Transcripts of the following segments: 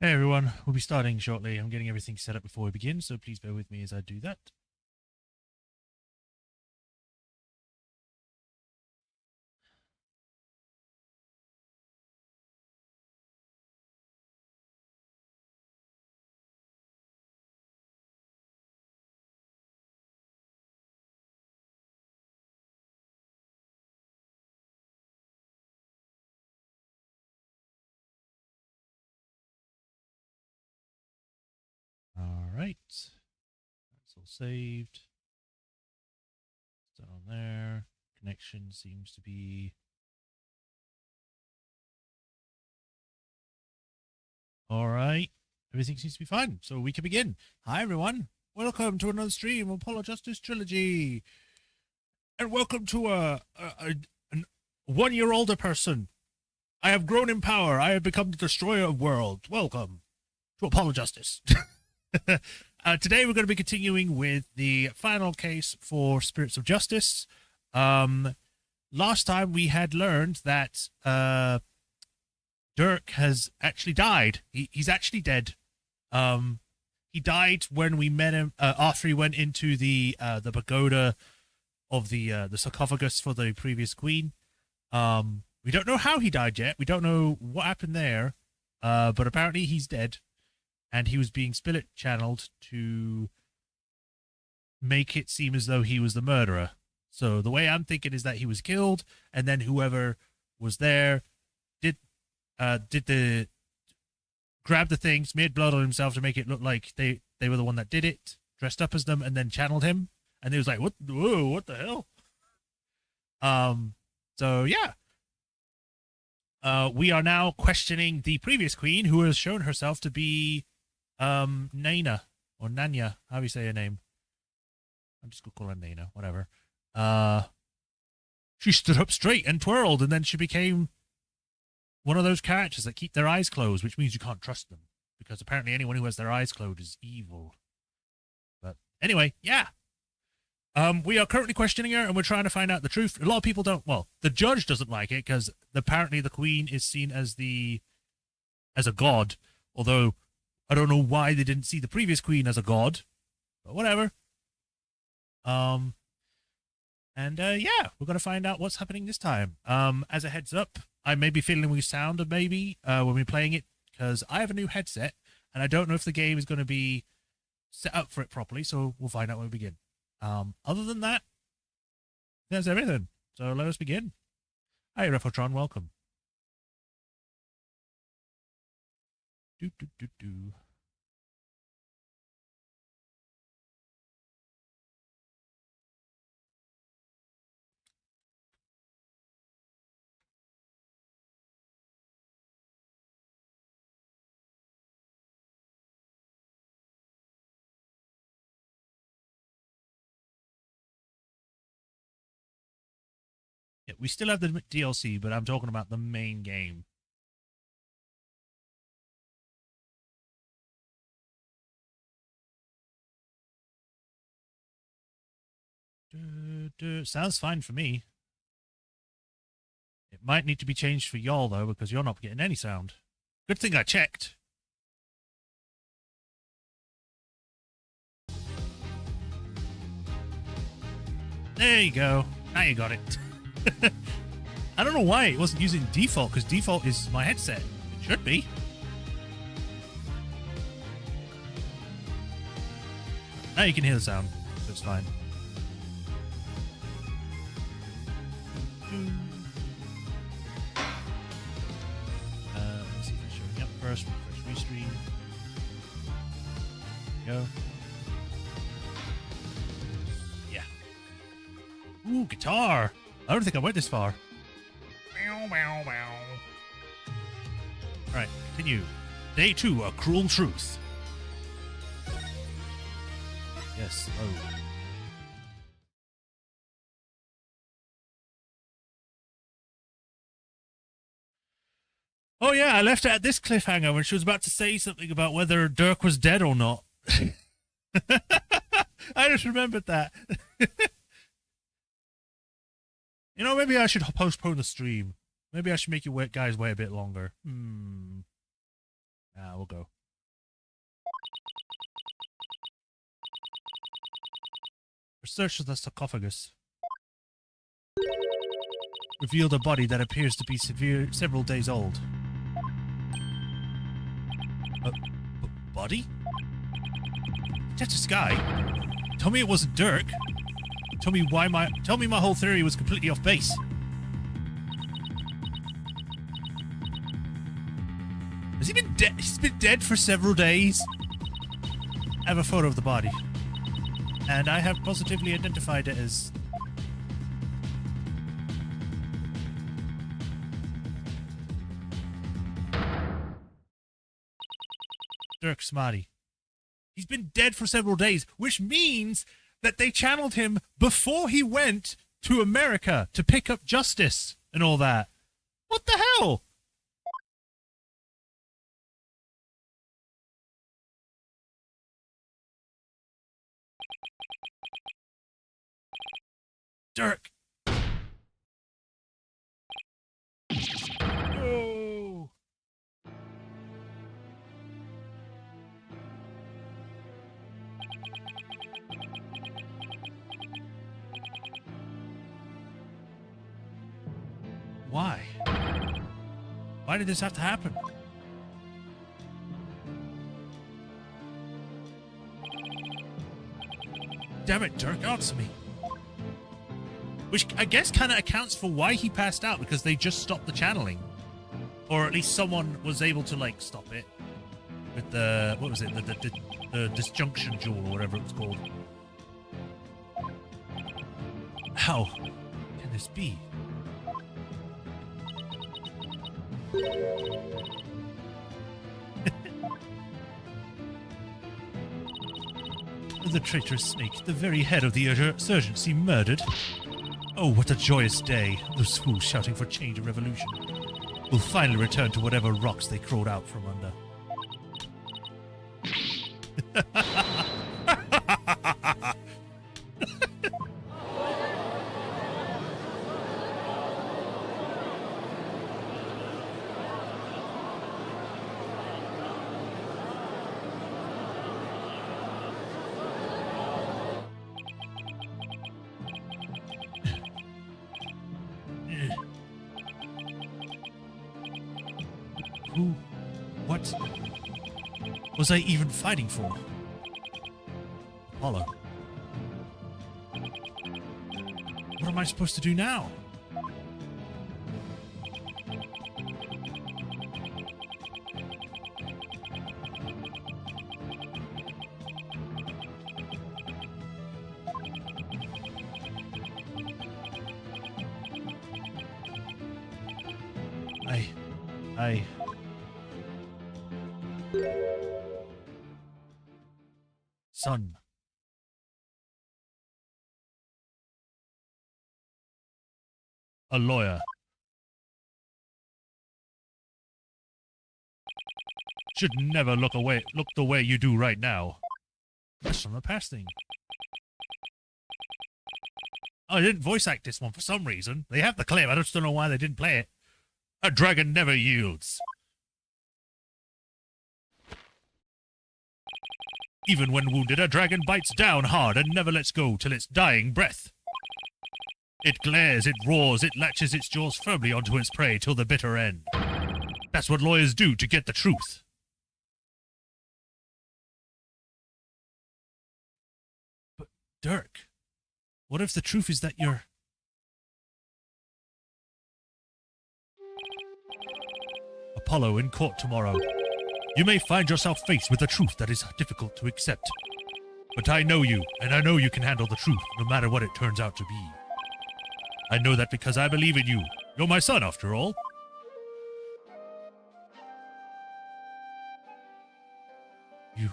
Hey everyone, we'll be starting shortly. I'm getting everything set up before we begin, so please bear with me as I do that. Alright. That's all saved. It's done on there. Connection seems to be... Alright. Everything seems to be fine, so we can begin. Hi everyone. Welcome to another stream of Apollo Justice Trilogy. And welcome to a 1 year older person. I have grown in power. I have become the destroyer of worlds. Welcome to Apollo Justice. Today we're going to be continuing with the final case for Spirits of Justice. Last time we had learned that Dirk has actually died. He's actually dead. He died when we met him after he went into the pagoda of the sarcophagus for the previous queen. We don't know how he died yet. We don't know what happened there, but apparently he's dead. And he was being spirit channeled to make it seem as though he was the murderer. So the way I'm thinking is that he was killed, and then whoever was there did grab the thing, smeared blood on himself to make it look like they were the one that did it, dressed up as them, and then channeled him. And he was like, "What? Whoa, what the hell?" So yeah. We are now questioning the previous queen, who has shown herself to be Naina or Nanya, how do you say her name? I'm just gonna call her Naina, whatever. She stood up straight and twirled, and then she became one of those characters that keep their eyes closed, which means you can't trust them, because apparently anyone who has their eyes closed is evil. But anyway, yeah. We are currently questioning her, and we're trying to find out the truth. A lot of people don't. Well, the judge doesn't like it because apparently the queen is seen as a god, although I don't know why they didn't see the previous queen as a god, but whatever. Yeah, we're gonna find out what's happening this time. As a heads up, I may be fiddling with sound maybe when we're playing it, because I have a new headset and I don't know if the game is going to be set up for it properly. So we'll find out when we begin. Other than that, that's everything. So let us begin. Hi, Refotron, welcome. Do. Yeah, we still have the DLC, but I'm talking about the main game. Sounds fine for me. It might need to be changed for y'all, though, because you're not getting any sound. Good thing I checked. There you go. Now you got it. I don't know why it wasn't using default, because default is my headset. It should be. Now you can hear the sound, so it's fine. Let's see if it's showing up first. Refresh restream. There we go. Yeah. Ooh, guitar. I don't think I went this far. Alright, continue. Day 2, A Cruel Truth. Yes, Oh yeah, I left it at this cliffhanger when she was about to say something about whether Dirk was dead or not. I just remembered that. You know, maybe I should postpone the stream. Maybe I should make you guys wait a bit longer. We'll go. Research of the sarcophagus revealed a body that appears to be several days old. A body? Detective Sky? Tell me it wasn't Dirk. Tell me my whole theory was completely off base. Has he been dead? He's been dead for several days. I have a photo of the body. And I have positively identified it as... Dirk Smarty. He's been dead for several days, which means that they channeled him before he went to America to pick up justice and all that. What the hell? Dirk. No. Why? Why did this have to happen? Damn it, Dirk, answer me. Which I guess kind of accounts for why he passed out, because they just stopped the channeling. Or at least someone was able to, like, stop it. With the, what was it? The disjunction jewel, or whatever it was called. How can this be? The traitorous snake, the very head of the insurgency, murdered. Oh, what a joyous day. Those fools shouting for change and revolution will finally return to whatever rocks they crawled out from under. What was I even fighting for? Apollo. What am I supposed to do now? Son. A lawyer. Should never look the way you do right now. That's from the past thing. Oh, I didn't voice act this one for some reason. They have the clip, I just don't know why they didn't play it. A dragon never yields. Even when wounded, a dragon bites down hard and never lets go till its dying breath. It glares, it roars, it latches its jaws firmly onto its prey till the bitter end. That's what lawyers do to get the truth. But, Dirk, what if the truth is that you're... Apollo in court tomorrow. You may find yourself faced with a truth that is difficult to accept. But I know you, and I know you can handle the truth, no matter what it turns out to be. I know that because I believe in you. You're my son, after all. You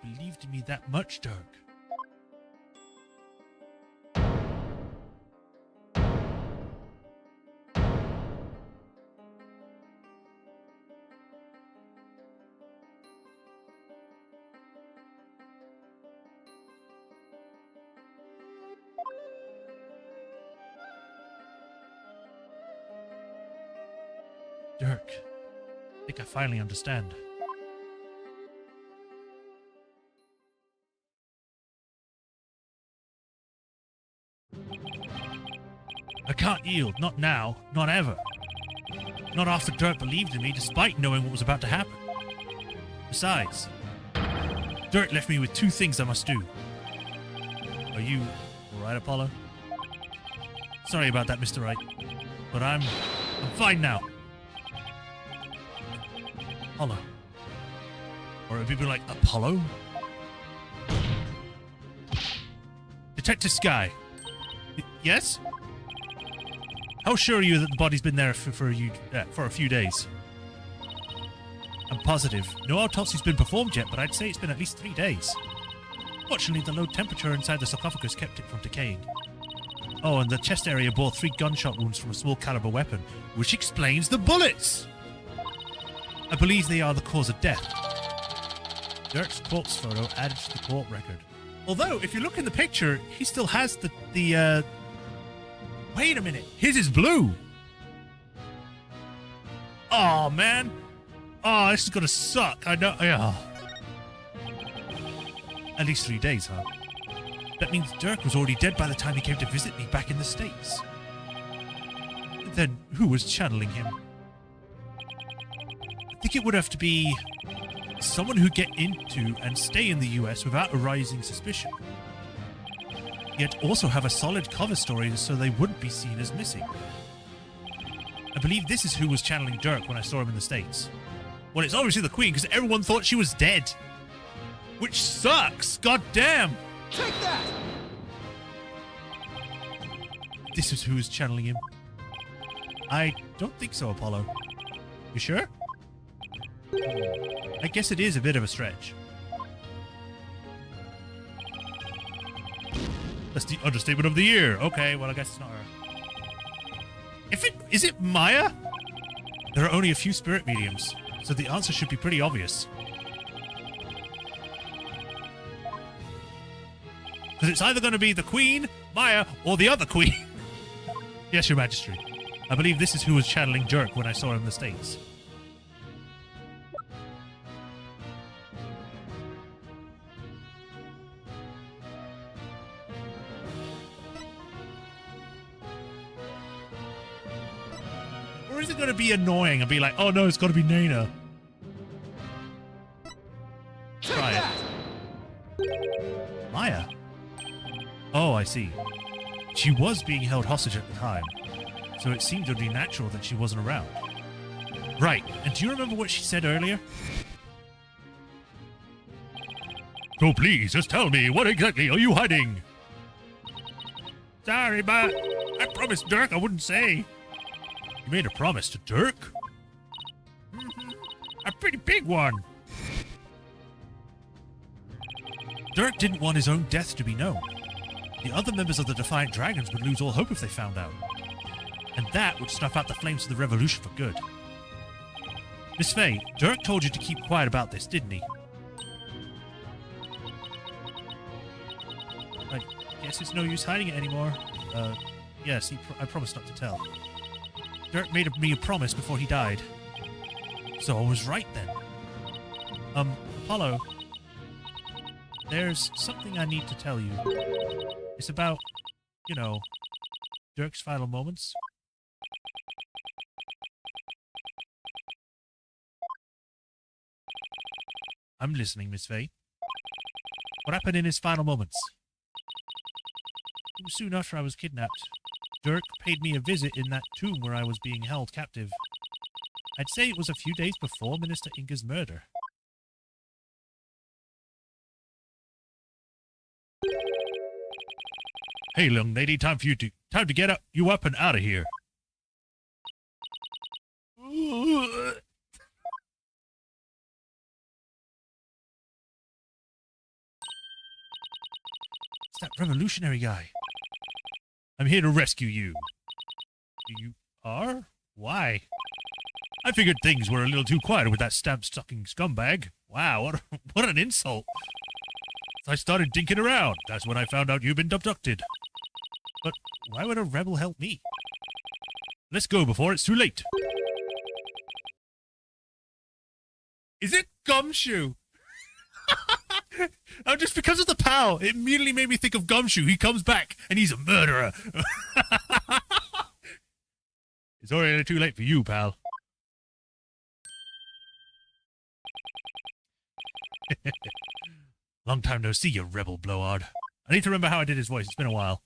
believed in me that much, Dirk? Dirk, I think I finally understand. I can't yield. Not now. Not ever. Not after Dirk believed in me, despite knowing what was about to happen. Besides, Dirk left me with two things I must do. Are you alright, Apollo? Sorry about that, Mr. Wright. But I'm fine now. Apollo. Or people like Apollo? Detective Sky. Yes? How sure are you that the body's been there for a few days? I'm positive. No autopsy's been performed yet, but I'd say it's been at least 3 days. Fortunately, the low temperature inside the sarcophagus kept it from decaying. Oh, and the chest area bore 3 gunshot wounds from a small caliber weapon, which explains the bullets! I believe they are the cause of death. Dirk's corpse photo added to the court record. Although, if you look in the picture, he still has the Wait a minute. His is blue. Oh, man. Oh, this is gonna suck. I know. Yeah. At least 3 days, huh? That means Dirk was already dead by the time he came to visit me back in the States. Then who was channeling him? I think it would have to be someone who'd get into and stay in the US without arousing suspicion. Yet also have a solid cover story so they wouldn't be seen as missing. I believe this is who was channeling Dirk when I saw him in the States. Well, it's obviously the Queen, because everyone thought she was dead. Which sucks! God damn! Take that! This is who was channeling him. I don't think so, Apollo. You sure? I guess it is a bit of a stretch. That's the understatement of the year. Okay, well, I guess it's not her. Is it Maya? There are only a few spirit mediums, so the answer should be pretty obvious. Because it's either going to be the Queen, Maya, or the other Queen. Yes, Your Majesty. I believe this is who was channeling Dirk when I saw him in the States. Or is it going to be annoying and be like, oh no, it's got to be Nana? Try it. Maya? Oh, I see. She was being held hostage at the time, so it seemed only natural that she wasn't around. Right, and do you remember what she said earlier? So please, just tell me, what exactly are you hiding? Sorry, but I promised Dirk I wouldn't say. You made a promise to Dirk? Mm-hmm. A pretty big one. Dirk didn't want his own death to be known. The other members of the Defiant Dragons would lose all hope if they found out. And that would snuff out the flames of the revolution for good. Miss Faye, Dirk told you to keep quiet about this, didn't he? I guess it's no use hiding it anymore. Yes, I promised not to tell. Dirk made me a promise before he died. So I was right then. Apollo, there's something I need to tell you. It's about, you know, Dirk's final moments. I'm listening, Miss Faye. What happened in his final moments? It was soon after I was kidnapped. Dirk paid me a visit in that tomb where I was being held captive. I'd say it was a few days before Minister Inga's murder. Hey, young lady, time to get you up and out of here. It's that revolutionary guy. I'm here to rescue you. You are? Why? I figured things were a little too quiet with that stamp-sucking scumbag. Wow, what an insult. So I started dinking around. That's when I found out you've been abducted. But why would a rebel help me? Let's go before it's too late. Is it Gumshoe? Oh, just because of the POW, it immediately made me think of Gumshoe. He comes back and he's a murderer. It's already too late for you, pal. Long time no see, you rebel blowhard. I need to remember how I did his voice. It's been a while.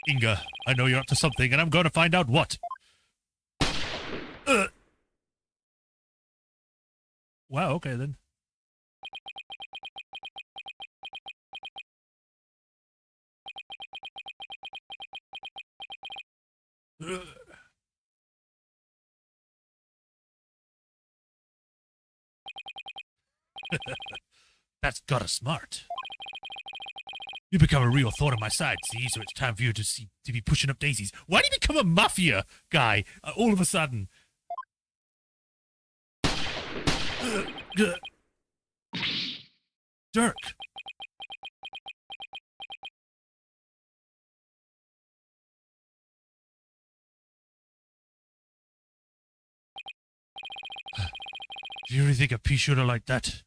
Inga, I know you're up to something, and I'm going to find out what. Wow, okay then. That's gotta smart. You become a real thorn on my side, see? So it's time for you to be pushing up daisies. Why did you become a mafia guy all of a sudden? Dirk. Do you really think a pea shooter like that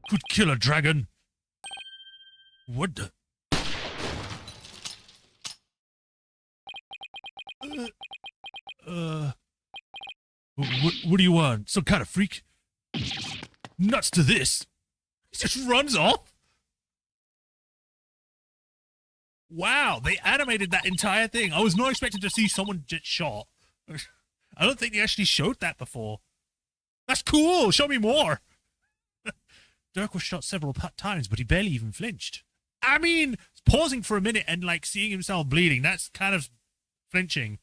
could kill a dragon? What the? What do you want? Some kind of freak? Nuts to this. He just runs off? Wow, they animated that entire thing. I was not expecting to see someone get shot. I don't think they actually showed that before. That's cool. Show me more. Dirk was shot several times, but he barely even flinched. I mean, pausing for a minute and, like, seeing himself bleeding, that's kind of flinching.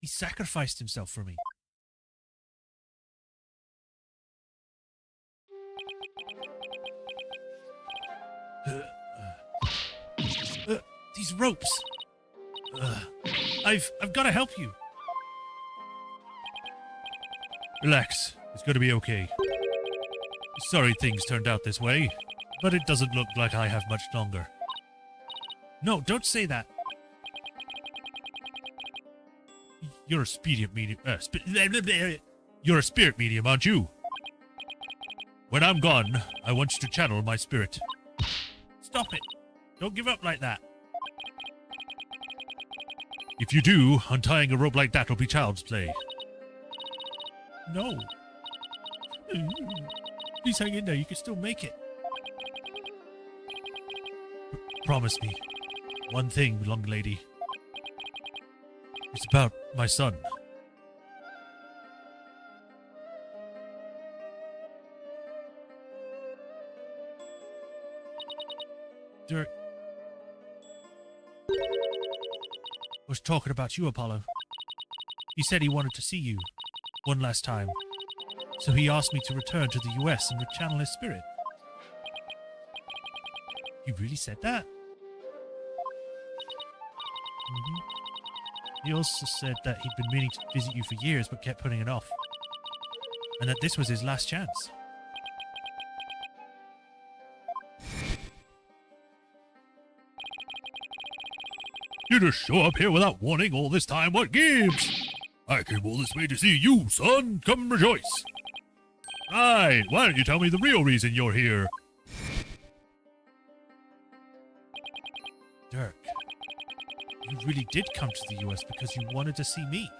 He sacrificed himself for me. These ropes. I've got to help you. Relax. It's going to be okay. Sorry things turned out this way, but it doesn't look like I have much longer. No, don't say that. You're a spirit medium. You're a spirit medium, aren't you? When I'm gone, I want you to channel my spirit. Stop it. Don't give up like that. If you do, untying a rope like that will be child's play. No. Please hang in there. You can still make it. Promise me. One thing, long lady. It's about my son. Dirk. Was talking about you, Apollo. He said he wanted to see you one last time. So he asked me to return to the US and rechannel his spirit. You really said that? Mm-hmm. He also said that he'd been meaning to visit you for years but kept putting it off. And that this was his last chance. You just show up here without warning all this time. What gives? I came all this way to see you, son. Come rejoice. Right. Why don't you tell me the real reason you're here? Dirk, you really did come to the US because you wanted to see me.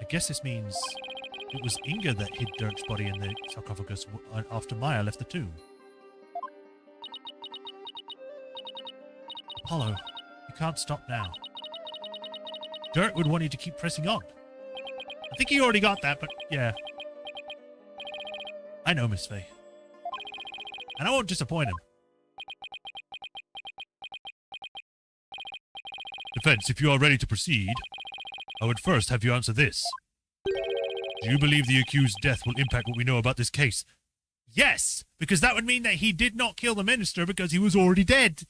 I guess this means it was Inga that hid Dirk's body in the sarcophagus after Maya left the tomb. Apollo, you can't stop now. Dirk would want you to keep pressing on. I think he already got that, but yeah. I know, Miss Faye. And I won't disappoint him. Defense, if you are ready to proceed, I would first have you answer this. Do you believe the accused's death will impact what we know about this case? Yes, because that would mean that he did not kill the minister because he was already dead.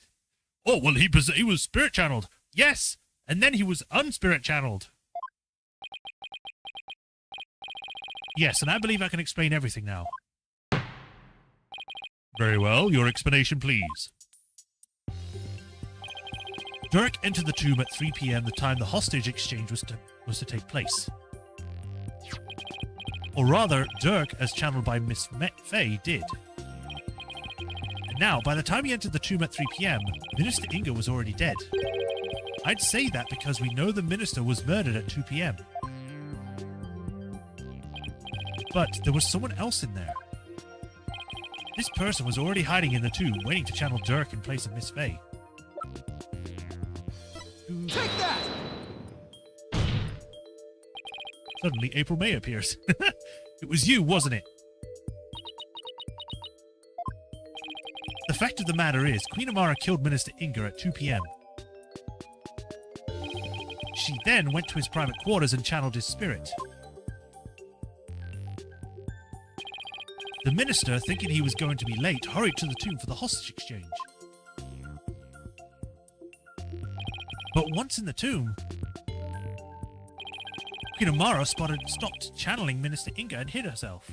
Oh, well, he was spirit channeled. Yes, and then he was unspirit channeled. Yes, and I believe I can explain everything now. Very well, your explanation, please. Dirk entered the tomb at 3 p.m., the time the hostage exchange was to take place. Or rather, Dirk, as channeled by Miss Faye, did. Now, by the time he entered the tomb at 3 p.m., Minister Inga was already dead. I'd say that because we know the minister was murdered at 2 p.m. But there was someone else in there. This person was already hiding in the tomb, waiting to channel Dirk in place of Miss Faye. Take that! Suddenly, April May appears. It was you, wasn't it? The fact of the matter is, Queen Amara killed Minister Inga at 2 p.m. She then went to his private quarters and channeled his spirit. The minister, thinking he was going to be late, hurried to the tomb for the hostage exchange. But once in the tomb, Queen Amara stopped channeling Minister Inga and hid herself.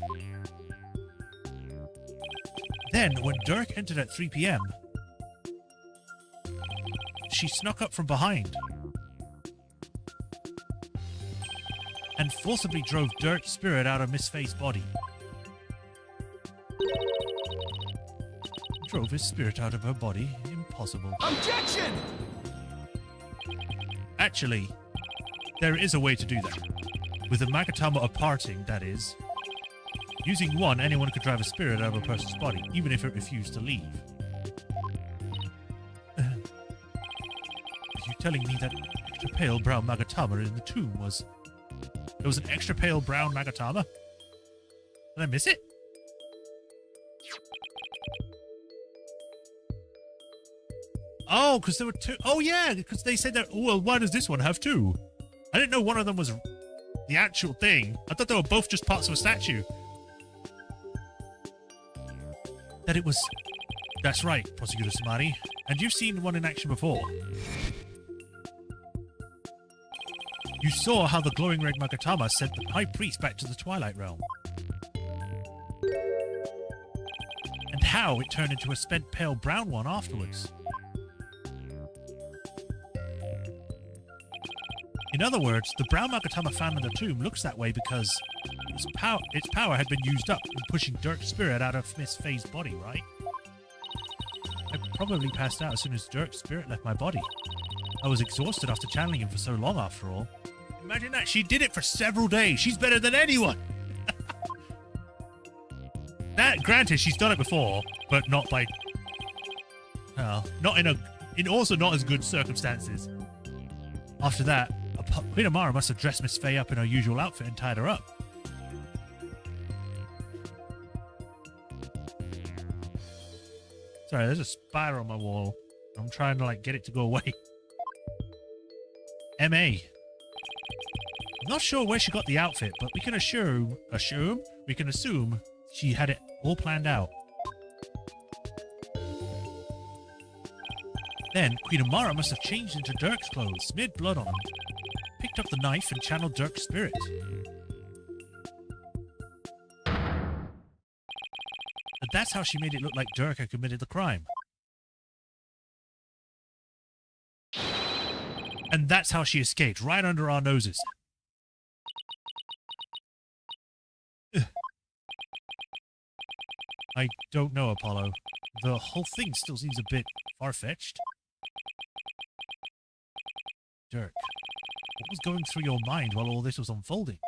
Then, when Dirk entered at 3 p.m., she snuck up from behind and forcibly drove Dirk's spirit out of Miss Faye's body. Drove his spirit out of her body? Impossible. Objection! Actually, there is a way to do that. With the Magatama of parting, that is. Using one, anyone could drive a spirit out of a person's body, even if it refused to leave. Are you telling me that extra pale brown Magatama in the tomb was... There was an extra pale brown Magatama? Did I miss it? Oh, because there were two... Oh, yeah, because they said that... Oh, well, why does this one have two? I didn't know one of them was the actual thing. I thought they were both just parts of a statue. That it was... That's right, Prosecutor Samari. And you've seen one in action before. You saw how the glowing red Magatama sent the High Priest back to the Twilight Realm. And how it turned into a spent pale brown one afterwards. In other words, the brown Magatama found in the tomb looks that way because its power had been used up in pushing Dirk's spirit out of Miss Faye's body, right? I probably passed out as soon as Dirk's spirit left my body. I was exhausted after channeling him for so long, after all. Imagine that, she did it for several days. She's better than anyone. That, granted, she's done it before, but not by... not in also not as good circumstances. After that, Queen Amara must have dressed Miss Faye up in her usual outfit and tied her up. Sorry, there's a spider on my wall. I'm trying to, get it to go away. M.A. I'm not sure where she got the outfit, but we can assume she had it all planned out. Then, Queen Amara must have changed into Dirk's clothes, smeared blood on them, picked up the knife and channeled Dirk's spirit. And that's how she made it look like Dirk had committed the crime. And that's how she escaped, right under our noses. I don't know, Apollo. The whole thing still seems a bit far-fetched. Dirk, what was going through your mind while all this was unfolding?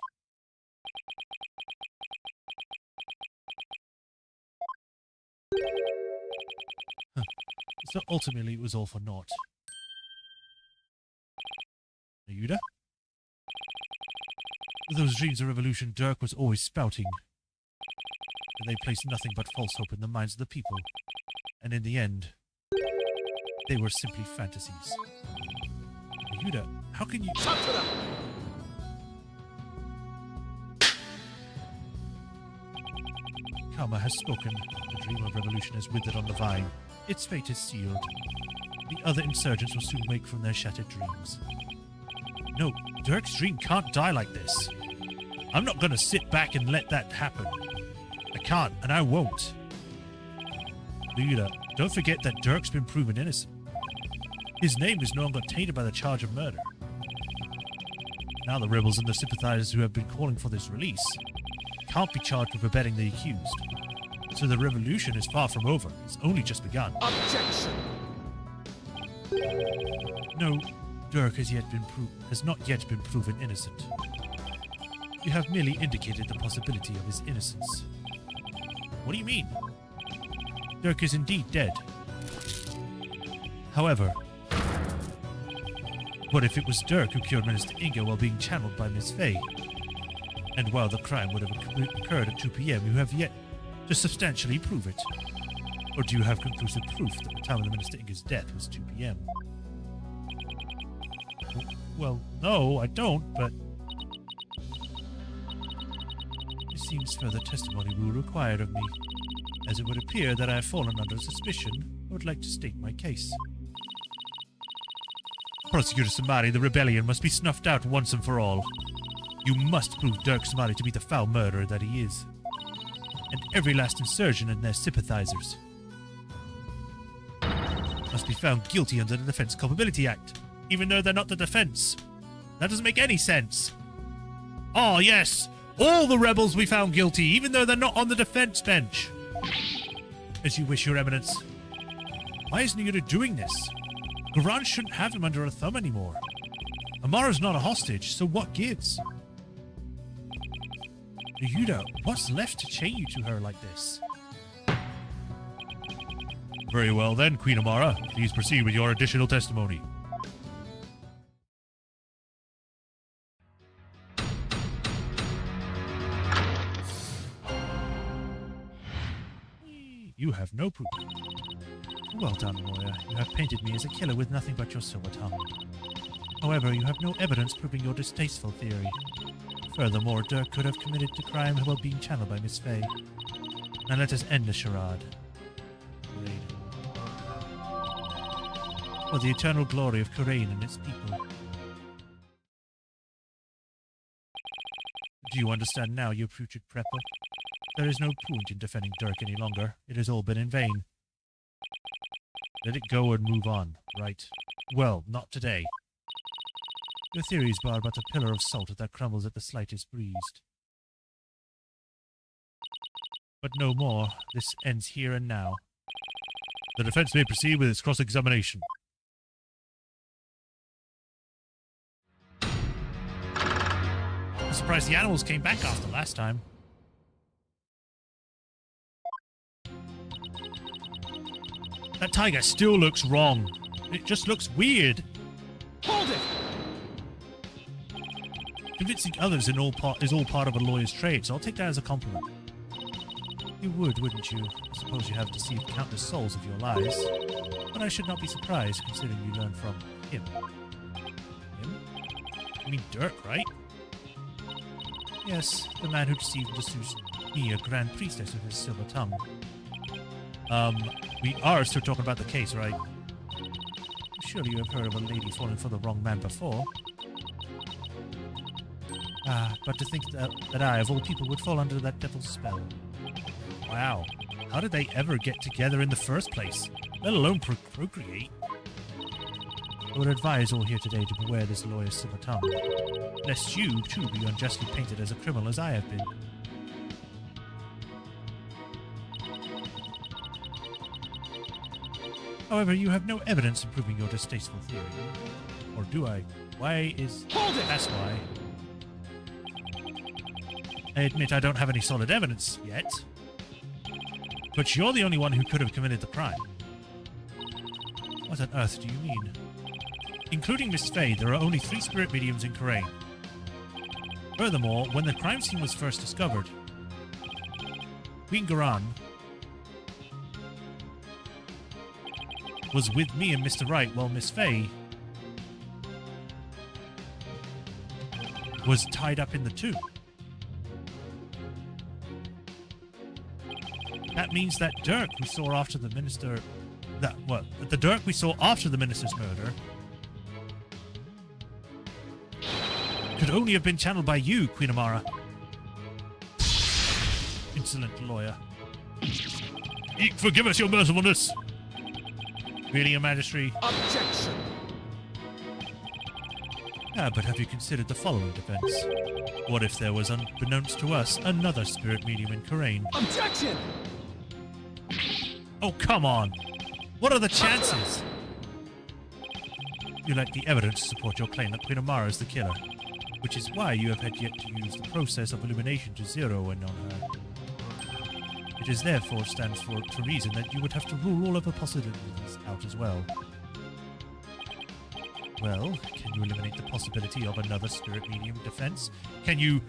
So ultimately it was all for naught. Ayuda? With those dreams of revolution Dirk was always spouting, and they placed nothing but false hope in the minds of the people. And in the end, they were simply fantasies. Ayuda, how can you... Talk to them! Karma has spoken. The dream of revolution has withered on the vine. Its fate is sealed. The other insurgents will soon wake from their shattered dreams. No, Dirk's dream can't die like this. I'm not going to sit back and let that happen. I can't, and I won't. Ayuda, don't forget that Dirk's been proven innocent. His name is no longer tainted by the charge of murder. Now the rebels and the sympathizers who have been calling for this release can't be charged with abetting the accused. So the revolution is far from over. It's only just begun. Objection! No, Dirk has not yet been proven innocent. You have merely indicated the possibility of his innocence. What do you mean? Dirk is indeed dead. However, what if it was Dirk who killed Minister Inga while being channeled by Miss Faye? And while the crime would have occurred at 2 p.m., you have yet to substantially prove it. Or do you have conclusive proof that the time of the Minister Inga's death was 2 p.m.? Well, no, I don't, but it seems further testimony will be required of me. As it would appear that I have fallen under suspicion, I would like to state my case. Prosecutor Samari, the rebellion must be snuffed out once and for all. You must prove Dirk Samari to be the foul murderer that he is. And every last insurgent and their sympathizers must be found guilty under the Defense Culpability Act, even though they're not the defense. That doesn't make any sense. Oh, yes! All the rebels we found guilty, even though they're not on the defense bench. As you wish, Your Eminence. Why isn't Yuda doing this? Khu'rain shouldn't have him under her thumb anymore. Amara's not a hostage, so what gives? Yuda, what's left to chain you to her like this? Very well then, Queen Amara. Please proceed with your additional testimony. You have no proof. Well done, lawyer. You have painted me as a killer with nothing but your silver tongue. However, you have no evidence proving your distasteful theory. Furthermore, Dirk could have committed the crime while being channeled by Miss Faye. Now let us end the charade. For the eternal glory of Khu'rain and its people. Do you understand now, you putrid prepper? There is no point in defending Dirk any longer. It has all been in vain. Let it go and move on, right? Well, not today. Your theories are but a pillar of salt that crumbles at the slightest breeze. But no more. This ends here and now. The defense may proceed with its cross-examination. I'm surprised the animals came back after last time. That tiger still looks wrong. It just looks weird. Hold it! Convincing others is all part of a lawyer's trade, so I'll take that as a compliment. You would, wouldn't you? I suppose you have deceived countless souls of your lies. But I should not be surprised, considering you learned from him. Him? You mean Dirk, right? Yes, the man who deceived and seduced me, a grand priestess with his silver tongue. We are still talking about the case, right? Surely you have heard of a lady falling for the wrong man before. Ah, but to think that I, of all people, would fall under that devil's spell. Wow. How did they ever get together in the first place? Let alone procreate? I would advise all here today to beware this lawyer's silver tongue, lest you, too, be unjustly painted as a criminal as I have been. However, you have no evidence in proving your distasteful theory. Or do I? Why is... Hold it! That's why. I admit I don't have any solid evidence yet. But you're the only one who could have committed the crime. What on earth do you mean? Including Miss Faye, there are only 3 spirit mediums in Khu'rain. Furthermore, when the crime scene was first discovered, Queen Khu'rain was with me and Mr. Wright, while Miss Faye was tied up in the tomb. That means that Dirk we saw after the minister... the Dirk we saw after the minister's murder could only have been channeled by you, Queen Amara. Insolent lawyer. Forgive us your mercifulness. Really, Your Majesty? Objection! Ah, but have you considered the following defense? What if there was, unbeknownst to us, another spirit medium in Khu'rain? Objection! Oh, come on. What are the chances? You lack the evidence to support your claim that Queen Amara is the killer, which is why you have had yet to use the process of elimination to zero in on her. It is therefore stands for to reason that you would have to rule all other possibilities out as well. Well, can you eliminate the possibility of another spirit medium defense? Can you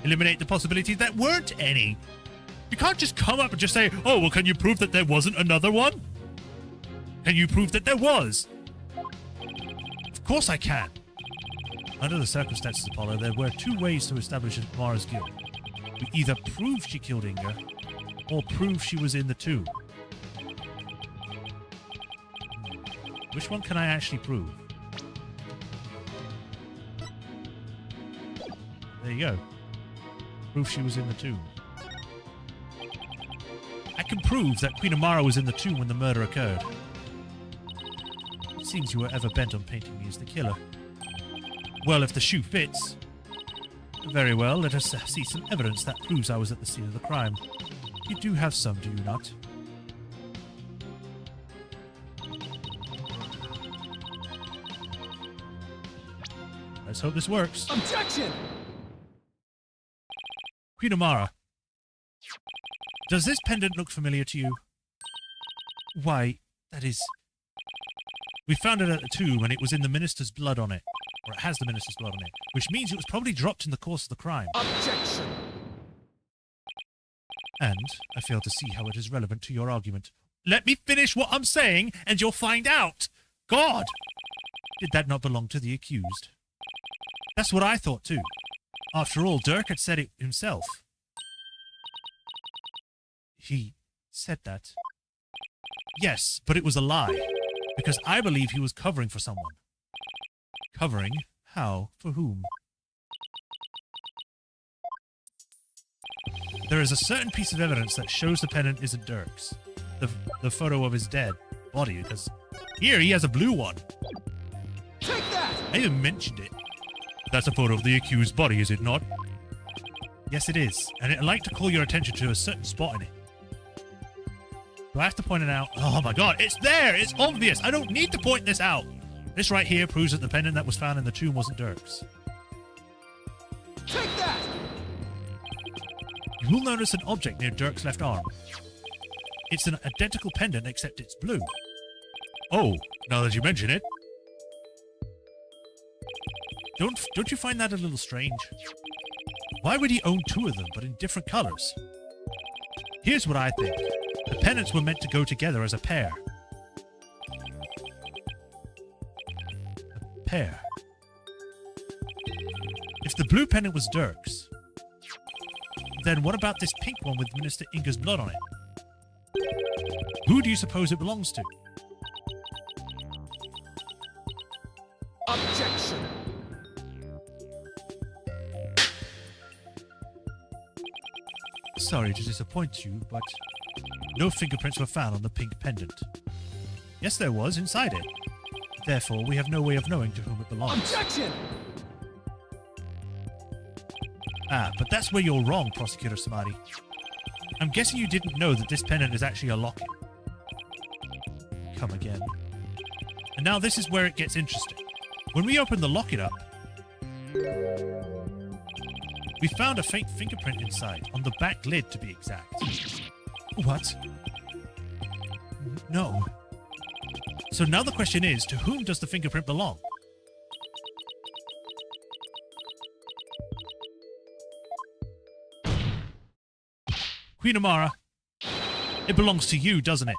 eliminate the possibilities that weren't any? You can't just come up and just say, oh, well, can you prove that there wasn't another one? Can you prove that there was? Of course I can. Under the circumstances, Apollo, there were two ways to establish Amara's guilt. We either prove she killed Inga, or prove she was in the tomb. Which one can I actually prove? There you go. Prove she was in the tomb. I can prove that Queen Amara was in the tomb when the murder occurred. It seems you were ever bent on painting me as the killer. Well, if the shoe fits. Very well, let us see some evidence that proves I was at the scene of the crime. You do have some, do you not? Let's hope this works. Objection! Queen Amara, does this pendant look familiar to you? Why, that is... We found it at the tomb and it was in the minister's blood on it. Or it has the minister's blood on it. Which means it was probably dropped in the course of the crime. Objection! And I fail to see how it is relevant to your argument. Let me finish what I'm saying and you'll find out! God! Did that not belong to the accused? That's what I thought too. After all, Dirk had said it himself. He said that. Yes, but it was a lie. Because I believe he was covering for someone. Covering? How? For whom? There is a certain piece of evidence that shows the pendant isn't Dirk's. The photo of his dead body, because here he has a blue one. Take that! I even mentioned it. That's a photo of the accused body, is it not? Yes, it is. And I'd like to call your attention to a certain spot in it. Do I have to point it out? Oh my god, it's there! It's obvious! I don't need to point this out! This right here proves that the pendant that was found in the tomb wasn't Dirk's. Take that! You will notice an object near Dirk's left arm. It's an identical pendant except it's blue. Oh, now that you mention it. Don't you find that a little strange? Why would he own two of them, but in different colors? Here's what I think. The pendants were meant to go together as a pair. A pair. If the blue pendant was Dirk's, then what about this pink one with Minister Inga's blood on it? Who do you suppose it belongs to? Objection! Sorry to disappoint you, but no fingerprints were found on the pink pendant. Yes, there was inside it. Therefore, we have no way of knowing to whom it belongs. Objection! Ah, but that's where you're wrong, Prosecutor Samadhi. I'm guessing you didn't know that this pendant is actually a locket. Come again. And now this is where it gets interesting. When we opened the locket up, we found a faint fingerprint inside, on the back lid to be exact. What? No. So now the question is, to whom does the fingerprint belong? Queen Amara, it belongs to you, doesn't it?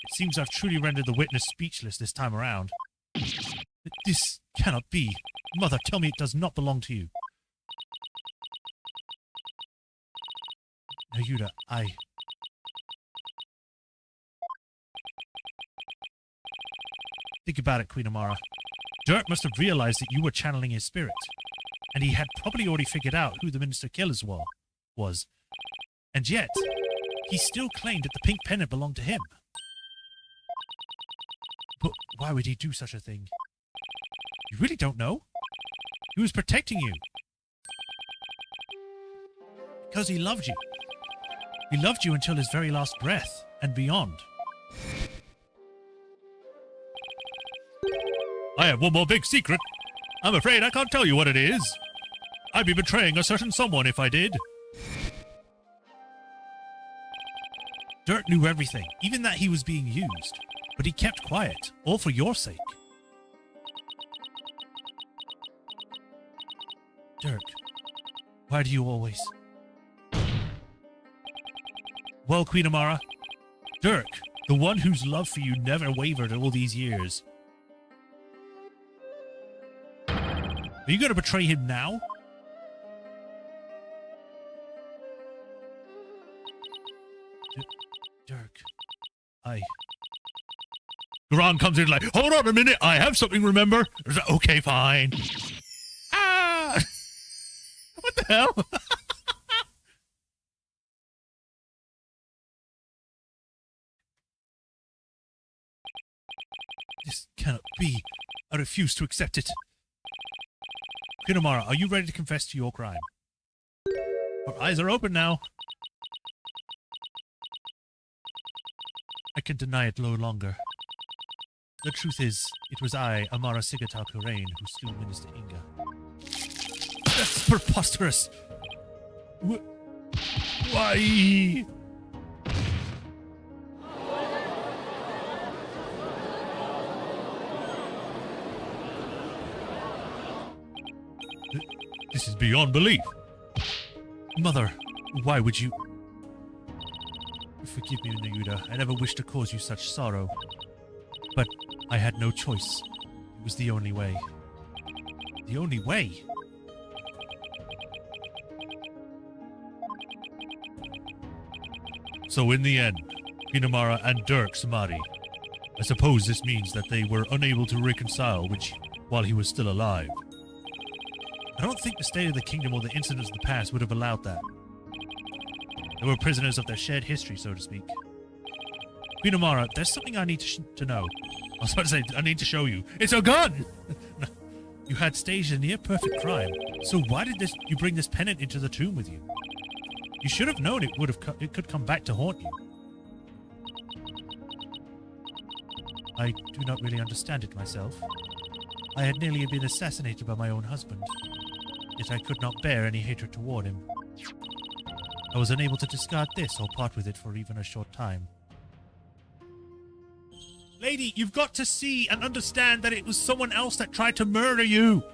It seems I've truly rendered the witness speechless this time around. This cannot be. Mother, tell me it does not belong to you. Nayuda, Think about it, Queen Amara. Dirk must have realized that you were channeling his spirit, and he had probably already figured out who the Minister Killers was. And yet, he still claimed that the pink pendant belonged to him. But why would he do such a thing? You really don't know? He was protecting you. Because he loved you. He loved you until his very last breath and beyond. I have one more big secret. I'm afraid I can't tell you what it is. I'd be betraying a certain someone if I did. Dirk knew everything, even that he was being used. But he kept quiet, all for your sake. Dirk, why do you always... Well, Queen Amara, Dirk, the one whose love for you never wavered all these years. Are you going to betray him now? Dirk, Khu'rain comes in like, hold on a minute, I have something, remember? Okay, fine. Ah! What the hell? This cannot be. I refuse to accept it. Queen Amara, are you ready to confess to your crime? Our eyes are open now. I can deny it no longer. The truth is, it was I, Amara Sigata Khu'rain, who slew Minister Inga. That's preposterous! Why? This is beyond belief. Mother, why would you... Forgive me, Nayuda. I never wished to cause you such sorrow. But I had no choice. It was the only way. The only way? So in the end, Queen Amara and Dirk Samadi. I suppose this means that they were unable to reconcile while he was still alive. I don't think the state of the kingdom or the incidents of the past would have allowed that. They were prisoners of their shared history, so to speak. Queen Amara, there's something I need to know. I was about to say, I need to show you. It's a gun! You had staged a near-perfect crime, so why did you bring this pennant into the tomb with you? You should have known it could come back to haunt you. I do not really understand it myself. I had nearly been assassinated by my own husband, yet I could not bear any hatred toward him. I was unable to discard this or part with it for even a short time. Lady, you've got to see and understand that it was someone else that tried to murder you.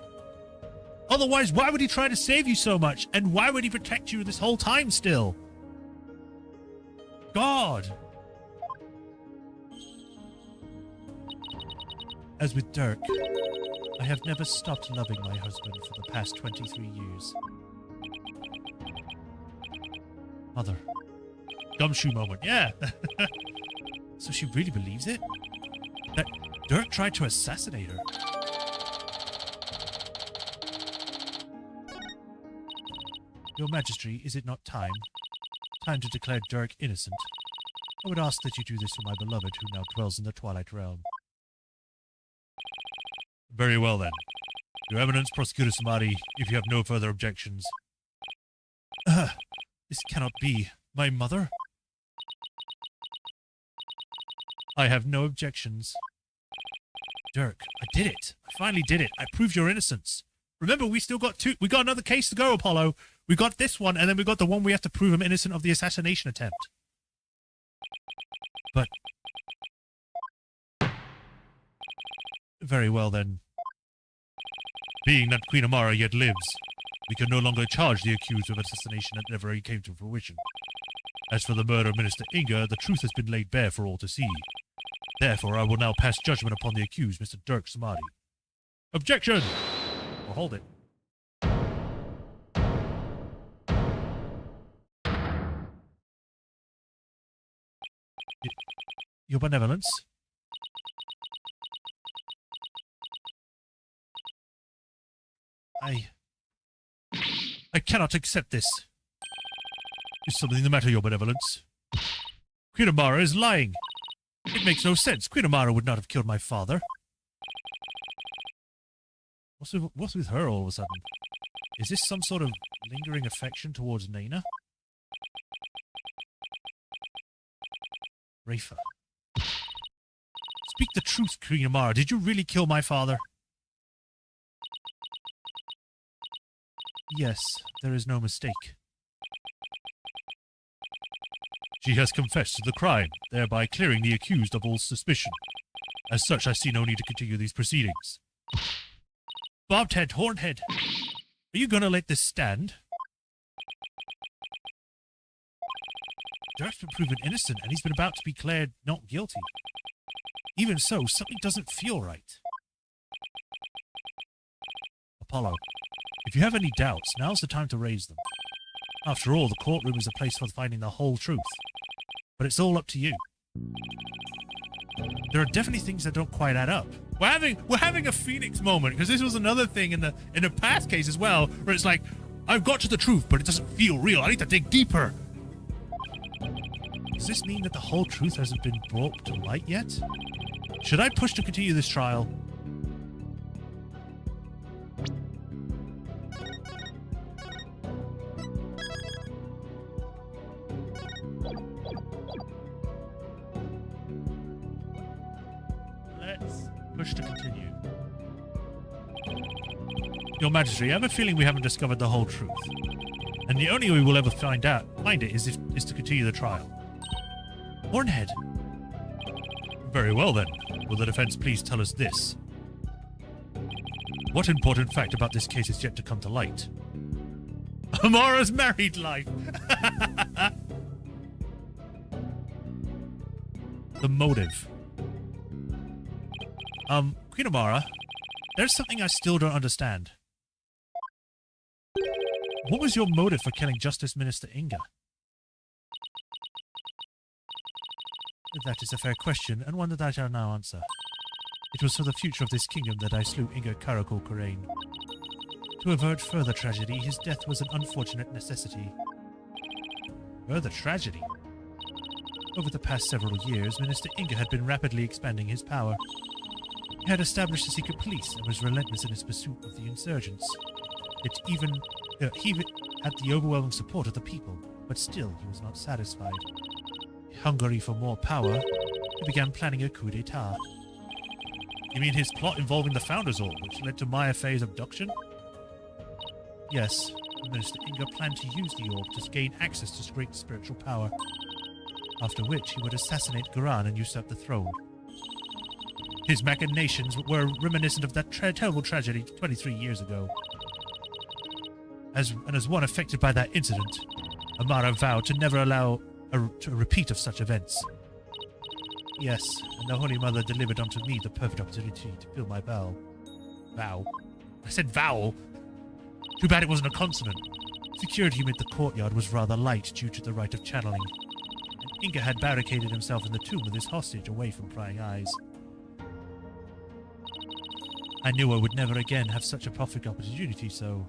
Otherwise, why would he try to save you so much? And why would he protect you this whole time still? God. As with Dirk, I have never stopped loving my husband for the past 23 years. Mother. Gumshoe moment, yeah. So she really believes it? That Dirk tried to assassinate her? Your Majesty, is it not time? Time to declare Dirk innocent. I would ask that you do this for my beloved who now dwells in the Twilight Realm. Very well then. Your Eminence, Prosecutor Samadi, if you have no further objections. This cannot be. My mother? I have no objections. Dirk, I did it. I finally did it. I proved your innocence. Remember, we still got two. We got another case to go, Apollo. We got this one, and then we got the one we have to prove him innocent of the assassination attempt. But... very well, then. Being that Queen Amara yet lives, we can no longer charge the accused of assassination that never came to fruition. As for the murder of Minister Inga, the truth has been laid bare for all to see. Therefore, I will now pass judgment upon the accused, Mr. Dirk Samadi. Objection! Or hold it. Your Benevolence? I cannot accept this. Is something the matter, Your Benevolence? Queen Amara is lying. It makes no sense. Queen Amara would not have killed my father. What's with her all of a sudden? Is this some sort of lingering affection towards Nana? Rafa. Speak the truth, Queen Amara. Did you really kill my father? Yes, there is no mistake. She has confessed to the crime, thereby clearing the accused of all suspicion. As such, I see no need to continue these proceedings. Bobbed head, horned head. Are you gonna let this stand? Derek's been proven innocent, and he's been about to be declared not guilty. Even so, something doesn't feel right. Apollo, if you have any doubts, now's the time to raise them. After all, the courtroom is a place for finding the whole truth. But it's all up to you. There are definitely things that don't quite add up. We're having a Phoenix moment, because this was another thing in the past case as well, where it's like, I've got to the truth, but it doesn't feel real. I need to dig deeper. Does this mean that the whole truth hasn't been brought to light yet? Should I push to continue this trial? Let's push to continue. Your Majesty, I have a feeling we haven't discovered the whole truth. And the only way we'll ever find it is to continue the trial. Hornhead. Very well then. Will the defense please tell us this? What important fact about this case is yet to come to light? Amara's married life. The motive. Queen Amara, there's something I still don't understand. What was your motive for killing Justice Minister Inga? That is a fair question, and one that I shall now answer. It was for the future of this kingdom that I slew Inga Khu'rain. To avert further tragedy, his death was an unfortunate necessity. Further tragedy? Over the past several years, Minister Inga had been rapidly expanding his power. He had established a secret police and was relentless in his pursuit of the insurgents. He had the overwhelming support of the people, but still he was not satisfied. Hungry for more power, he began planning a coup d'etat. You mean his plot involving the Founders Orb, which led to Maya Fey's abduction? Yes, Minister Inga planned to use the orb to gain access to great spiritual power, after which he would assassinate Khu'rain and usurp the throne. His machinations were reminiscent of that terrible tragedy 23 years ago. As one affected by that incident, Amara vowed to never allow a repeat of such events. Yes, and the Holy Mother delivered unto me the perfect opportunity to fill my vow. I said vowel. Too bad it wasn't a consonant. Security amid the courtyard was rather light due to the rite of channeling, and Inga had barricaded himself in the tomb with his hostage away from prying eyes. I knew I would never again have such a perfect opportunity, so...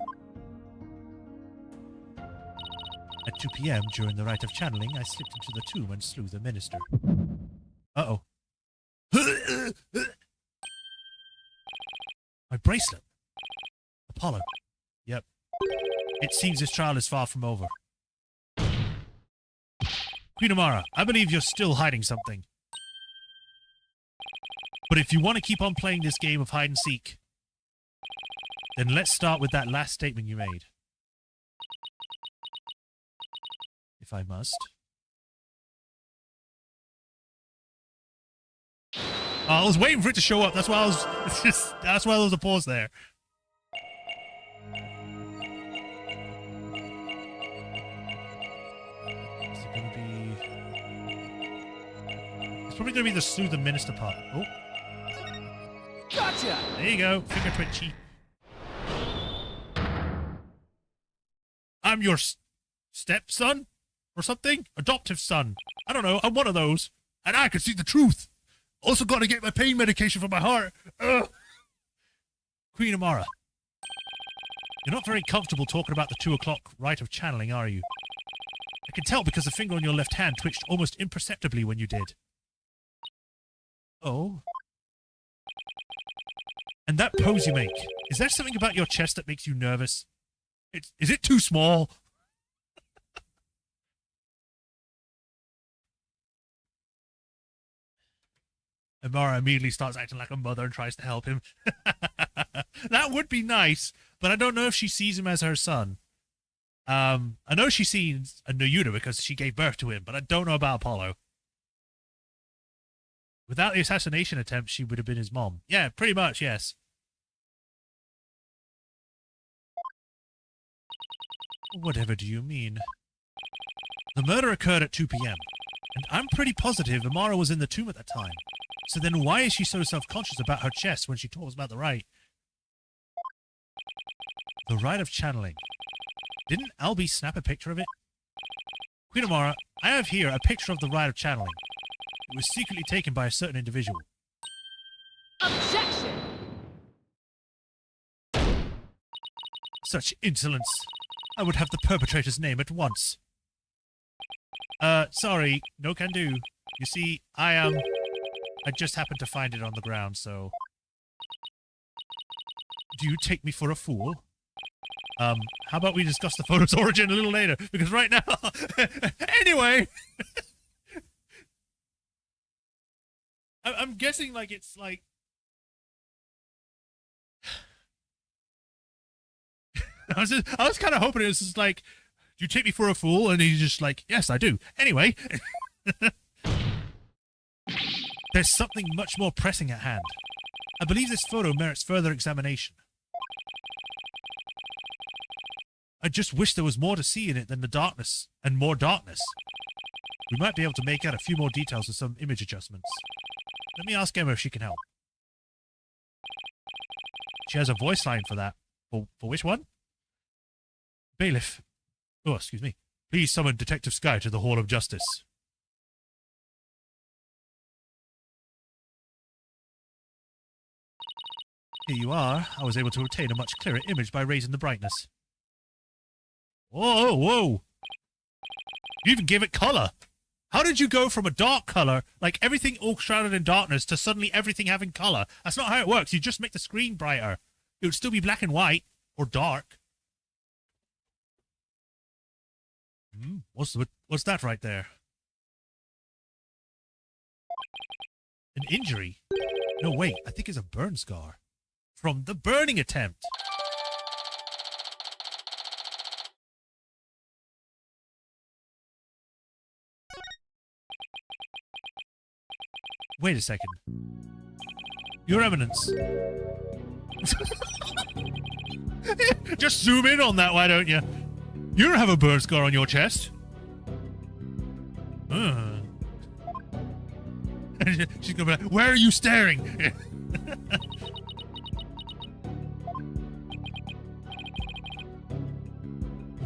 At 2 p.m., during the rite of channeling, I slipped into the tomb and slew the minister. Uh-oh. My bracelet. Apollo. Yep. It seems this trial is far from over. Queen Amara, I believe you're still hiding something. But if you want to keep on playing this game of hide and seek, then let's start with that last statement you made. If I must. I was waiting for it to show up. That's why I was. That's why there was a pause there. Is it going to be? It's probably going to be the slew the minister part. Oh, Gotcha! there you go. Finger twitchy. I'm your stepson or something. Adoptive son. I don't know. I'm one of those, and I can see the truth. Also got to get my pain medication for my heart. Ugh. Queen Amara, you're not very comfortable talking about the 2 o'clock rite of channeling, are you? I can tell because the finger on your left hand twitched almost imperceptibly when you did. Oh? And that pose you make, is there something about your chest that makes you nervous? Is it too small? Amara immediately starts acting like a mother and tries to help him. That would be nice, but I don't know if she sees him as her son. I know she sees a Nayuda because she gave birth to him, but I don't know about Apollo. Without the assassination attempt, she would have been his mom. Yeah, pretty much, yes. Whatever do you mean? The murder occurred at 2 p.m., and I'm pretty positive Amara was in the tomb at that time. So then why is she so self-conscious about her chest when she talks about the rite? The rite of channeling. Didn't Albie snap a picture of it? Queen Amara, I have here a picture of the rite of channeling. It was secretly taken by a certain individual. Objection! Such insolence. I would have the perpetrator's name at once. Sorry, no can do. You see, I just happened to find it on the ground, so... Do you take me for a fool? How about we discuss the photo's origin a little later? Because right now... Anyway! I'm guessing, like, it's like... I was kind of hoping it was just like, do you take me for a fool? And he's just like, yes, I do. Anyway. There's something much more pressing at hand. I believe this photo merits further examination. I just wish there was more to see in it than the darkness, and more darkness. We might be able to make out a few more details with some image adjustments. Let me ask Emma if she can help. She has a voice line for that. For which one? Bailiff. Oh, excuse me. Please summon Detective Sky to the Hall of Justice. Here you are. I was able to obtain a much clearer image by raising the brightness. Whoa, whoa! You even gave it color! How did you go from a dark color, like everything all shrouded in darkness, to suddenly everything having color? That's not how it works. You just make the screen brighter. It would still be black and white, or dark. What's that right there? An injury? No, wait, I think it's a burn scar. From the burning attempt. Wait a second. Your Eminence. Just zoom in on that, why don't you? You don't have a burn scar on your chest. She's gonna be like, where are you staring?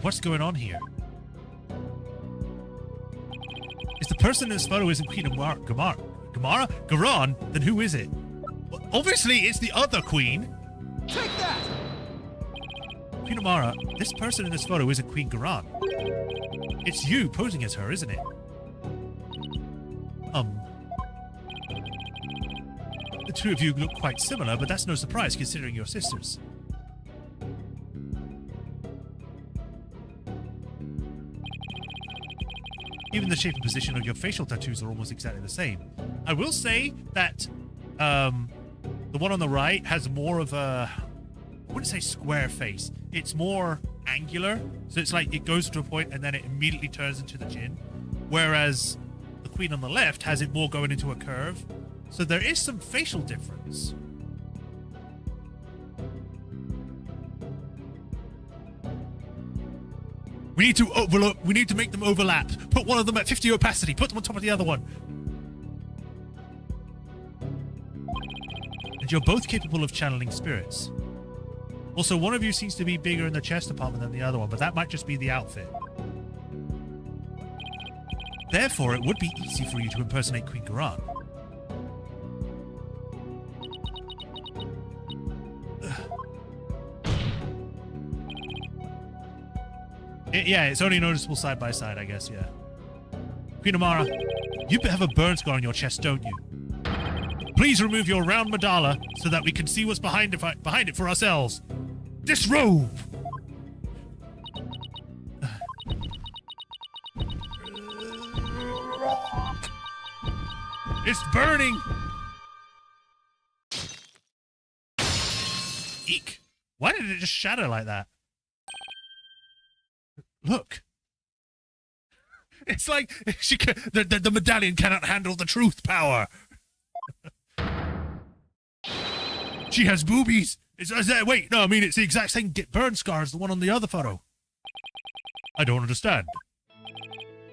What's going on here? If the person in this photo isn't Queen Khu'rain, then who is it? Well, obviously, it's the other queen. Take that! Queen Amara, this person in this photo isn't Queen Khu'rain. It's you posing as her, isn't it? The two of you look quite similar, but that's no surprise considering you're sisters. Even the shape and position of your facial tattoos are almost exactly the same. I will say that the one on the right has more of a, I wouldn't say square face. It's more angular. So it's like it goes to a point and then it immediately turns into the chin. Whereas the queen on the left has it more going into a curve. So there is some facial difference. We need to overlook. We need to make them overlap. Put one of them at 50 opacity. Put them on top of the other one. And you're both capable of channeling spirits. Also, one of you seems to be bigger in the chest department than the other one, but that might just be the outfit. Therefore, it would be easy for you to impersonate Queen Khu'rain. Yeah, it's only noticeable side by side, I guess, yeah. Queen Amara, you have a burn scar on your chest, don't you? Please remove your round mandala so that we can see what's behind it for ourselves. Disrobe! It's burning! Eek. Why did it just shatter like that? Look. It's like the medallion cannot handle the truth power. She has boobies. Wait, no, I mean, it's the exact same burn scar as the one on the other photo. I don't understand.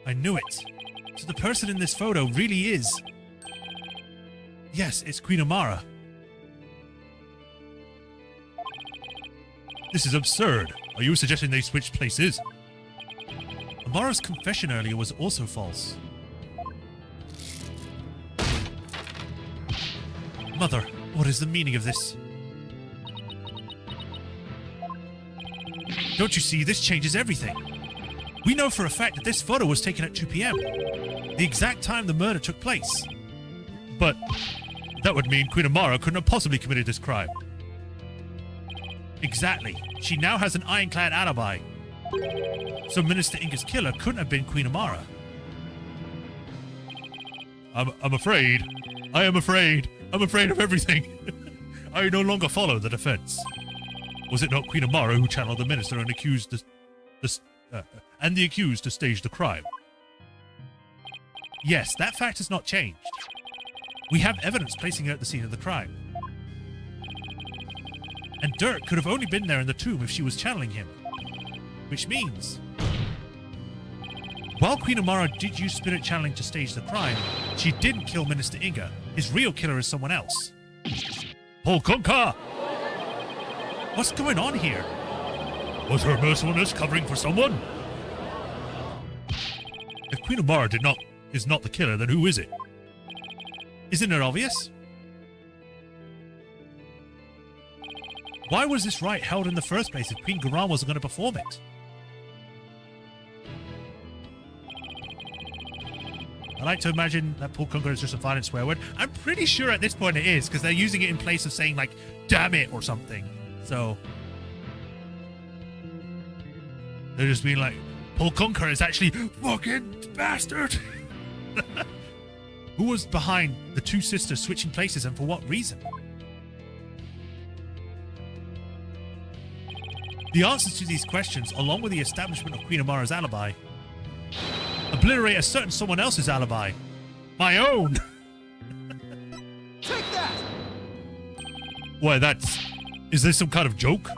I knew it. So the person in this photo really is... Yes, it's Queen Amara. This is absurd. Are you suggesting they switched places? Amara's confession earlier was also false. Mother, what is the meaning of this? Don't you see, this changes everything. We know for a fact that this photo was taken at 2 p.m. The exact time the murder took place. But that would mean Queen Amara couldn't have possibly committed this crime. Exactly. She now has an ironclad alibi. So Minister Inga's killer couldn't have been Queen Amara. I'm afraid. I am afraid. I'm afraid of everything. I no longer follow the defense. Was it not Queen Amara who channeled the minister and accused the accused to stage the crime? Yes, that fact has not changed. We have evidence placing her at the scene of the crime. And Dirk could have only been there in the tomb if she was channeling him. Which means... While Queen Amara did use spirit channeling to stage the crime, she didn't kill Minister Inga. His real killer is someone else. Paul Kunka! What's going on here? Was her mercifulness covering for someone? If Queen Amara is not the killer, then who is it? Isn't it obvious? Why was this rite held in the first place if Queen Khu'rain wasn't going to perform it? I like to imagine that Paul Kunka is just a violent swear word. I'm pretty sure at this point it is, because they're using it in place of saying, like, damn it or something. So... they're just being like, Paul Kunka is actually fucking bastard! Who was behind the two sisters switching places and for what reason? The answers to these questions, along with the establishment of Queen Amara's alibi, obliterate a certain someone else's alibi. My own! Take that! Why, is this some kind of joke?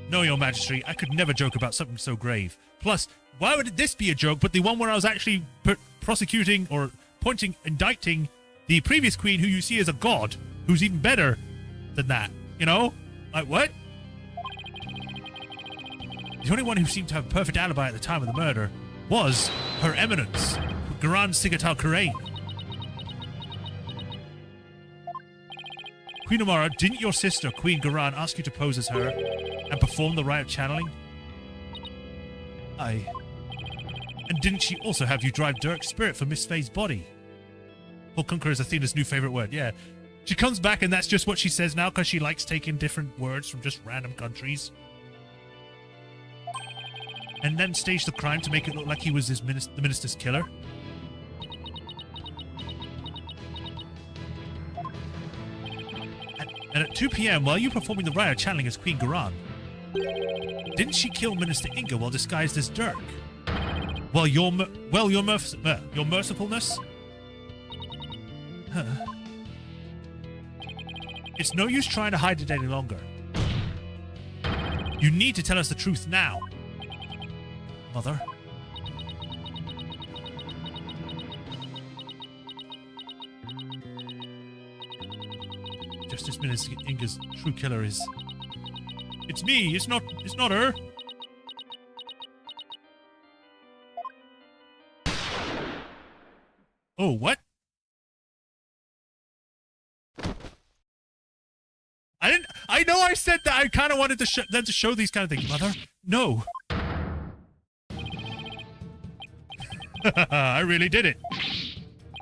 No, Your Majesty, I could never joke about something so grave. Plus, why would this be a joke but the one where I was actually prosecuting or indicting the previous queen who you see as a god, who's even better than that, you know? Like, what? The only one who seemed to have a perfect alibi at the time of the murder was Her Eminence, Grand Sigatal Khu'rain. Queen Amara, didn't your sister, Queen Khu'rain, ask you to pose as her and perform the rite of channeling? Aye. And didn't she also have you drive Dirk's spirit from Miss Faye's body? Paul Kunka is Athena's new favorite word, yeah. She comes back and that's just what she says now because she likes taking different words from just random countries. And then stage the crime to make it look like he was the minister's killer. And at 2 p.m., while you were performing the rite of channeling as Queen Khu'rain, didn't she kill Minister Inga while disguised as Dirk? Well, your mercifulness? Huh. It's no use trying to hide it any longer. You need to tell us the truth now. Mother? Justice Minister Inga's true killer is... It's me, it's not her. Oh, what? I know I said that I kind of wanted them to show these kind of things. Mother? No. I really did it.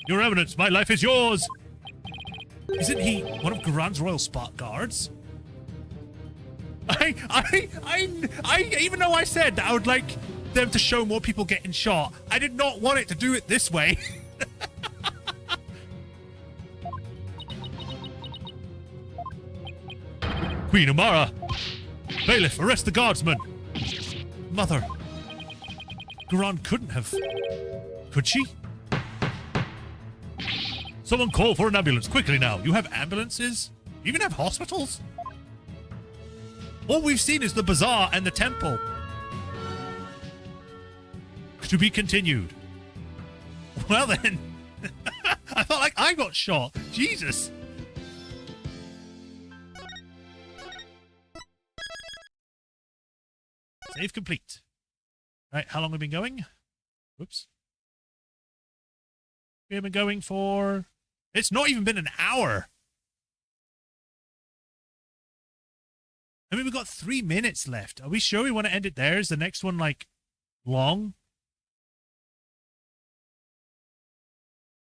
Your Eminence, my life is yours. Isn't he one of Khu'rain's royal spot guards? Even though I said that I would like them to show more people getting shot, I did not want it to do it this way. Queen Amara! Bailiff, arrest the guardsman! Mother! Khu'rain couldn't have... Could she? Someone call for an ambulance, quickly now. You have ambulances? You even have hospitals? All we've seen is the bazaar and the temple. To be continued. Well then. I felt like I got shot. Jesus. Save complete. Right, how long have we been going? Whoops. We have been going for... It's not even been an hour. I mean, we've got 3 minutes left. Are we sure we want to end it there? Is the next one, like, long?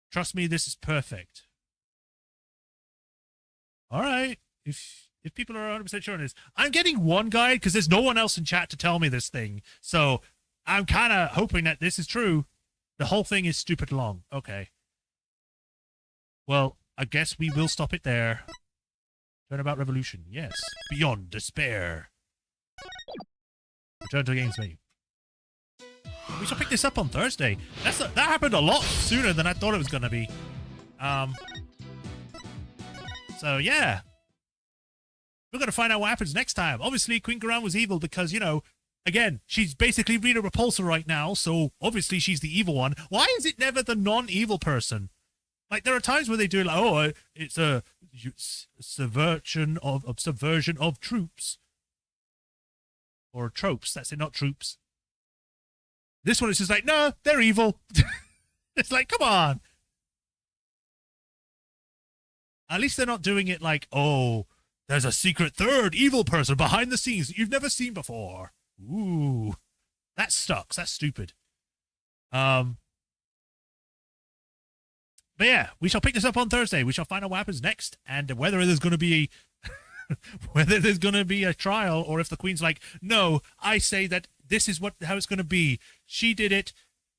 Trust me, this is perfect. All right. If people are 100% sure on this. I'm getting one guide because there's no one else in chat to tell me this thing. So I'm kind of hoping that this is true. The whole thing is stupid long. Okay. Well, I guess we will stop it there. Turnabout revolution. Yes. Beyond despair. Return to the games menu. We shall pick this up on Thursday. That happened a lot sooner than I thought it was going to be. So, yeah. We're going to find out what happens next time. Obviously, Queen Khu'rain was evil because, you know, again, she's basically Rita Repulsa right now, so obviously she's the evil one. Why is it never the non-evil person? Like, there are times where they do, like, oh, it's a subversion of troops. Or tropes. That's it, not troops. This one is just like, no, they're evil. It's like, come on. At least they're not doing it like, oh, there's a secret third evil person behind the scenes that you've never seen before. Ooh. That sucks. That's stupid. But yeah, we shall pick this up on Thursday. We shall find out what happens next and whether there's going to be a trial or if the Queen's like, no, I say that this is how it's going to be. She did it.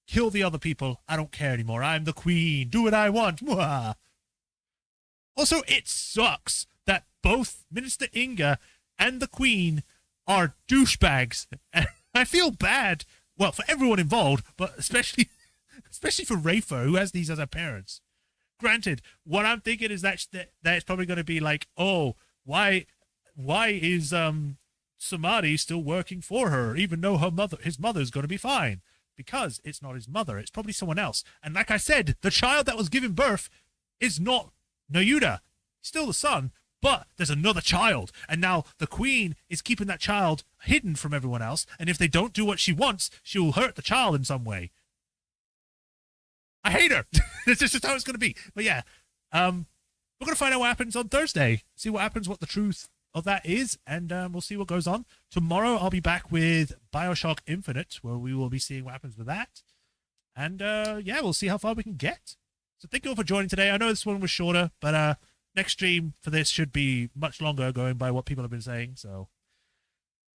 Kill the other people. I don't care anymore. I'm the Queen. Do what I want. Mwah. Also, it sucks that both Minister Inga and the Queen are douchebags. I feel bad, well, for everyone involved, but especially for Rafer, who has these as her parents. Granted, what I'm thinking is that it's probably going to be like, oh, why is Samadhi still working for her, even though his mother's going to be fine? Because it's not his mother. It's probably someone else. And like I said, the child that was given birth is not Nayuda. Still the son, but there's another child. And now the Queen is keeping that child hidden from everyone else. And if they don't do what she wants, she will hurt the child in some way. I hate her. This is just how it's going to be. But yeah, we're going to find out what happens on Thursday. See what happens, what the truth of that is, and we'll see what goes on. Tomorrow I'll be back with BioShock Infinite, where we will be seeing what happens with that. And yeah, we'll see how far we can get. So thank you all for joining today. I know this one was shorter, but next stream for this should be much longer, going by what people have been saying. So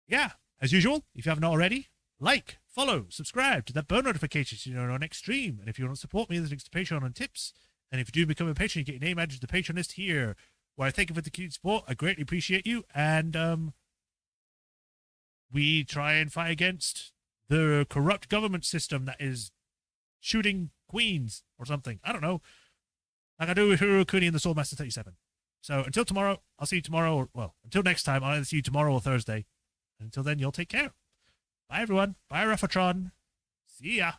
yeah, as usual, if you haven't already, like, follow, subscribe to that bell notification so you know our next stream. And if you want to support me, there's links to Patreon and tips. And if you do become a patron, you get your name added to the Patreon list here, where I thank you for the continued support. I greatly appreciate you. And we try and fight against the corrupt government system that is shooting queens or something. I don't know. Like I do with Hirokuni and the Swordmaster 37. So until tomorrow, I'll see you tomorrow. Or, well, until next time, I'll either see you tomorrow or Thursday. And until then, you'll take care. Bye, everyone. Bye, Rafatron. See ya.